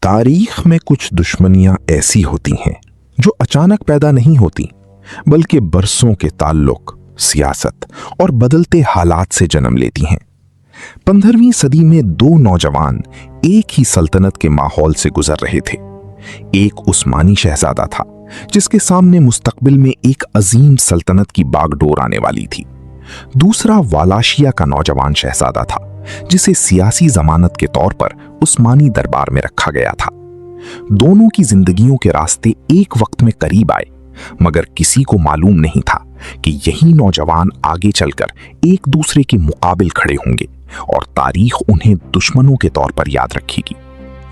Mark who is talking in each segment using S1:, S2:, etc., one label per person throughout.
S1: तारीख में कुछ दुश्मनियां ऐसी होती हैं जो अचानक पैदा नहीं होती, बल्कि बरसों के ताल्लुक, सियासत और बदलते हालात से जन्म लेती हैं। 15वीं सदी में दो नौजवान एक ही सल्तनत के माहौल से गुजर रहे थे। एक उस्मानी शहजादा था जिसके सामने मुस्तकबिल में एक अजीम सल्तनत की बागडोर आने वाली थी। दूसरा वालाशिया का नौजवान शहजादा था जिसे सियासी जमानत के तौर पर उस्मानी दरबार में रखा गया था। दोनों की जिंदगियों के रास्ते एक वक्त में करीब आए, मगर किसी को मालूम नहीं था कि यही नौजवान आगे चलकर एक दूसरे के मुकाबिल खड़े होंगे और तारीख उन्हें दुश्मनों के तौर पर याद रखेगी।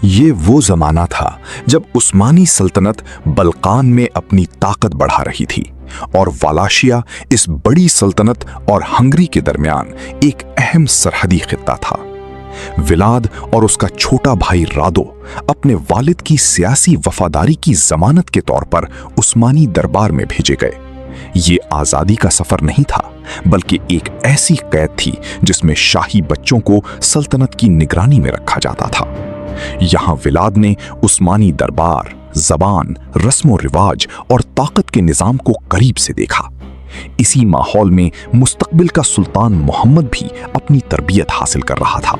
S2: ये वो जमाना था जब उस्मानी सल्तनत बल्कान में अपनी ताकत बढ़ा रही थी और वालाशिया इस बड़ी सल्तनत और हंगरी के दरमियान एक अहम सरहदी खित्ता था। विलाद और उसका छोटा भाई रादो अपने वालिद की सियासी वफादारी की जमानत के तौर पर उस्मानी दरबार में भेजे गए। ये आजादी का सफर नहीं था, बल्कि एक ऐसी कैद थी जिसमें शाही बच्चों को सल्तनत की निगरानी में रखा जाता था। यहां विलाद ने उस्मानी दरबार, जबान, रस्मो रिवाज और ताकत के निजाम को करीब से देखा। इसी माहौल में मुस्तकबिल का सुल्तान मोहम्मद भी अपनी तरबियत हासिल कर रहा था।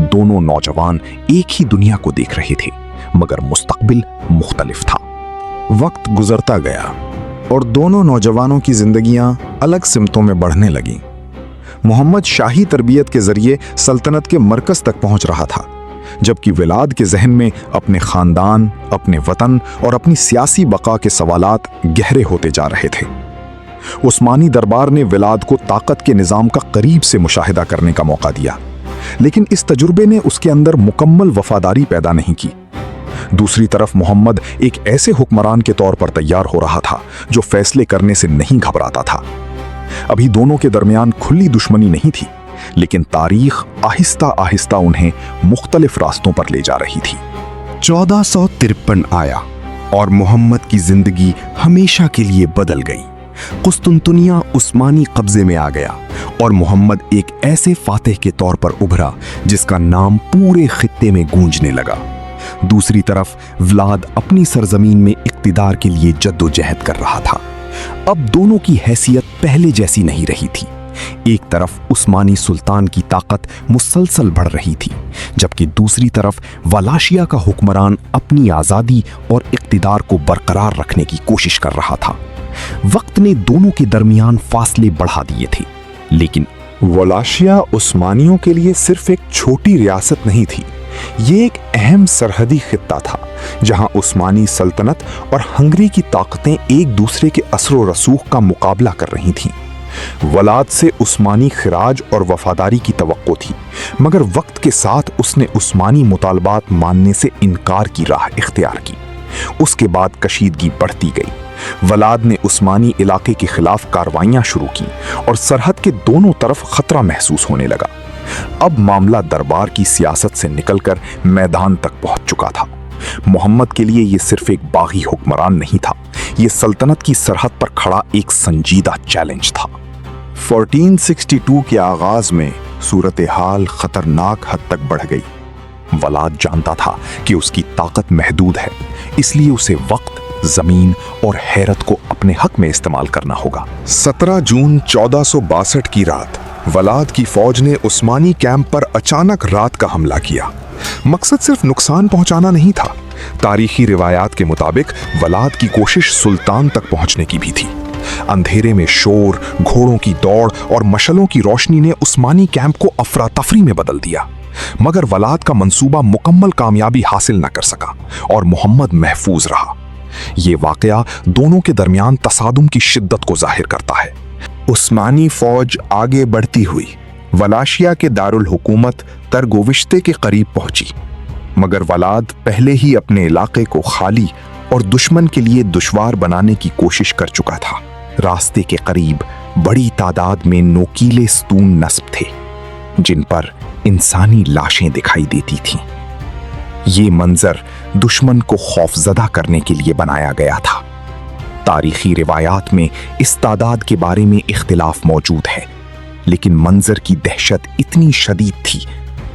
S2: दोनों नौजवान एक ही दुनिया को देख रहे थे, मगर मुस्तकबिल मुख्तलिफ था।
S3: वक्त गुजरता गया और दोनों नौजवानों की जिंदगियां अलग सिमतों में बढ़ने लगीं। मोहम्मद शाही तरबियत के जरिए सल्तनत के मरकज तक पहुंच रहा था, जबकि विलाद के जहन में अपने खानदान, अपने वतन और अपनी सियासी बका के सवालात गहरे होते जा रहे थे। उस्मानी दरबार ने विलाद को ताकत के निजाम का करीब से मुशाहिदा करने का मौका दिया, लेकिन इस तजुर्बे ने उसके अंदर मुकम्मल वफादारी पैदा नहीं की। दूसरी तरफ मोहम्मद एक ऐसे हुक्मरान के तौर पर तैयार हो रहा था जो फैसले करने से नहीं घबराता था। अभी दोनों के दरमियान खुली दुश्मनी नहीं थी, लेकिन तारीख आहिस्ता आहिस्ता उन्हें मुख्तलिफ रास्तों पर ले जा रही थी।
S2: 1453 आया और मोहम्मद की जिंदगी हमेशा के लिए बदल गई। कुस्तुनतुनिया उस्मानी कब्जे में आ गया और मोहम्मद एक ऐसे फातेह के तौर पर उभरा जिसका नाम पूरे खित्ते में गूंजने लगा। दूसरी तरफ व्लाद अपनी सरजमीन में इक्तिदार के लिए जद्दोजहद कर रहा था। अब दोनों की हैसियत पहले जैसी नहीं रही थी। एक तरफ उस्मानी सुल्तान की ताकत मुसलसल बढ़ रही थी, जबकि दूसरी तरफ वालाशिया का हुक्मरान अपनी आज़ादी और इक्तिदार को बरकरार रखने की कोशिश कर रहा था। वक्त ने दोनों के दरमियान फासले बढ़ा दिए थे, लेकिन
S3: वालाशिया उस्मानियों के लिए सिर्फ एक छोटी रियासत नहीं थी, ये एक अहम सरहदी खित्ता था जहां उस्मानी सल्तनत और हंगरी की ताकतें एक दूसरे के असर व रसूख का मुकाबला कर रही थीं। वलाद से उस्मानी खिराज और वफादारी की तवक्को थी, मगर वक्त के साथ उसने उस्मानी मुतालबात मानने से इनकार की राह इख्तियार की। उसके बाद कशीदगी बढ़ती गई। वलाद ने उस्मानी इलाके के खिलाफ कार्रवाइयां शुरू की और सरहद के दोनों तरफ खतरा महसूस होने लगा। अब मामला दरबार की सियासत से निकलकर मैदान तक पहुंच चुका था। मोहम्मद के लिए यह सिर्फ एक बागी हुक्मरान नहीं था, यह सल्तनत की सरहद पर खड़ा एक संजीदा चैलेंज था।
S2: 1462 के आगाज में सूरत हाल खतरनाक हद तक बढ़ गई।
S1: वलाद जानता था कि उसकी ताकत महदूद है, इसलिए उसे वक्त, जमीन और हैरत को अपने हक में इस्तेमाल करना होगा।
S3: 17 जून 1462 की रात वलाद की फौज ने उस्मानी कैंप पर अचानक रात का हमला किया। मकसद सिर्फ नुकसान पहुंचाना नहीं था। तारीखी रिवायात के मुताबिक वलाद की कोशिश सुल्तान तक पहुंचने की भी थी। अंधेरे में शोर, घोड़ों की दौड़ और मशलों की रोशनी ने उस्मानी कैंप को अफरा तफरी में बदल दिया, मगर वलाद का मंसूबा मुकम्मल कामयाबी हासिल न कर सका और मोहम्मद महफूज रहा। ये वाकया दोनों के दरमियान तसादुम की शिद्दत को जाहिर करता है। उस्मानी फौज आगे बढ़ती हुई वलाशिया के दारुल हुकूमत तरगोविश्ते के करीब पहुंची, मगर वलाद पहले ही अपने इलाके को खाली और दुश्मन के लिए दुश्वार बनाने की कोशिश कर चुका था। रास्ते के करीब बड़ी तादाद में नोकीले स्तून नस्ब थे, जिन पर इंसानी लाशें दिखाई देती थीं। ये मंजर दुश्मन को खौफजदा करने के लिए बनाया गया था। तारीखी रिवायात में इस तादाद के बारे में इख्तिलाफ मौजूद है, लेकिन मंजर की दहशत इतनी शदीद थी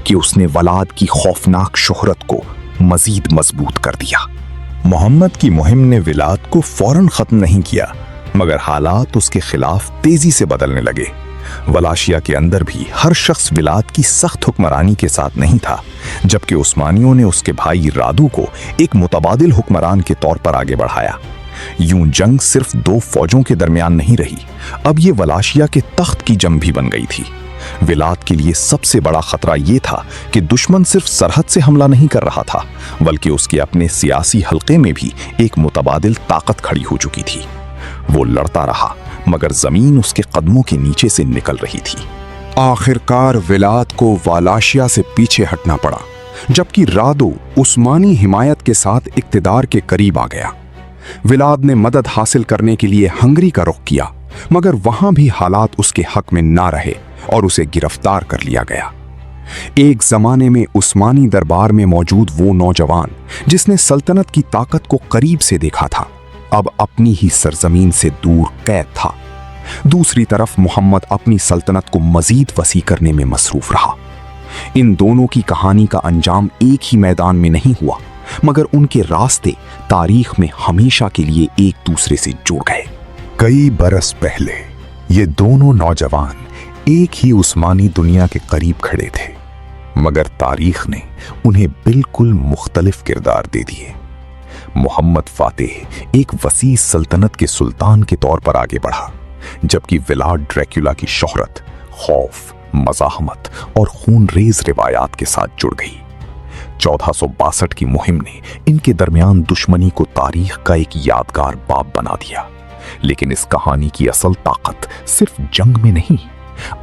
S3: कि उसने वलाद की खौफनाक शोहरत को
S2: मजीद मजबूत कर दिया। मोहम्मद की मुहिम ने विलाद को फौरन खत्म नहीं किया, मगर हालात उसके खिलाफ तेजी से बदलने लगे। वलाशिया के अंदर भी हर शख्स विलाद की सख्त हुक्मरानी के साथ नहीं था, जबकि उस्मानियों ने उसके भाई रादू को एक मुतबादिल हुक्मरान के तौर पर आगे बढ़ाया। यूं जंग सिर्फ दो फौजों के दरमियान नहीं रही, अब ये वलाशिया के तख्त की जंग भी बन गई थी। विलाद के लिए सबसे बड़ा खतरा ये था कि दुश्मन सिर्फ सरहद से हमला नहीं कर रहा था, बल्कि उसके अपने सियासी हल्के में भी एक मुतबादिल ताकत खड़ी हो चुकी थी। वो लड़ता रहा, मगर जमीन उसके कदमों के नीचे से निकल रही थी।
S3: आखिरकार विलाद को वालाशिया से पीछे हटना पड़ा, जबकि रादो उस्मानी हिमायत के साथ इक्तिदार के करीब आ गया। विलाद ने मदद हासिल करने के लिए हंगरी का रुख किया, मगर वहां भी हालात उसके हक में ना रहे और उसे गिरफ्तार कर लिया गया। एक जमाने में उस्मानी दरबार में मौजूद वो नौजवान जिसने सल्तनत की ताकत को करीब से देखा था, अब अपनी ही सरजमीन से दूर कैद था। दूसरी तरफ मोहम्मद अपनी सल्तनत को मजीद वसी करने में मसरूफ रहा। इन दोनों की कहानी का अंजाम एक ही मैदान में नहीं हुआ, मगर उनके रास्ते तारीख में हमेशा के लिए एक दूसरे से जुड़ गए।
S2: कई बरस पहले ये दोनों नौजवान एक ही उस्मानी दुनिया के करीब खड़े थे, मगर तारीख ने उन्हें बिल्कुल मुख्तलिफ किरदार दे दिए। मोहम्मद फातेह एक वसी सल्तनत के सुल्तान के तौर पर आगे बढ़ा, जबकि विलाद ड्रैक्युला की शोहरत, खौफ, मज़ाहमत और खूनरेज रिवायात के साथ जुड़ गई। 1462 की मुहिम ने इनके दरमियान दुश्मनी को तारीख का एक यादगार बाब बना दिया। लेकिन इस कहानी की असल ताकत सिर्फ जंग में नहीं,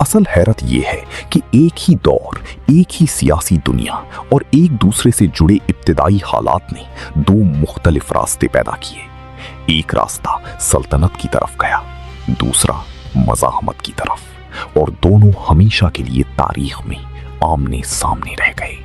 S2: असल हैरत यह है कि एक ही दौर, एक ही सियासी दुनिया और एक दूसरे से जुड़े इब्तिदाई हालात ने दो मुख्तलिफ रास्ते पैदा किए। एक रास्ता सल्तनत की तरफ गया, दूसरा मज़ाहमत की तरफ, और दोनों हमेशा के लिए तारीख में आमने सामने रह गए।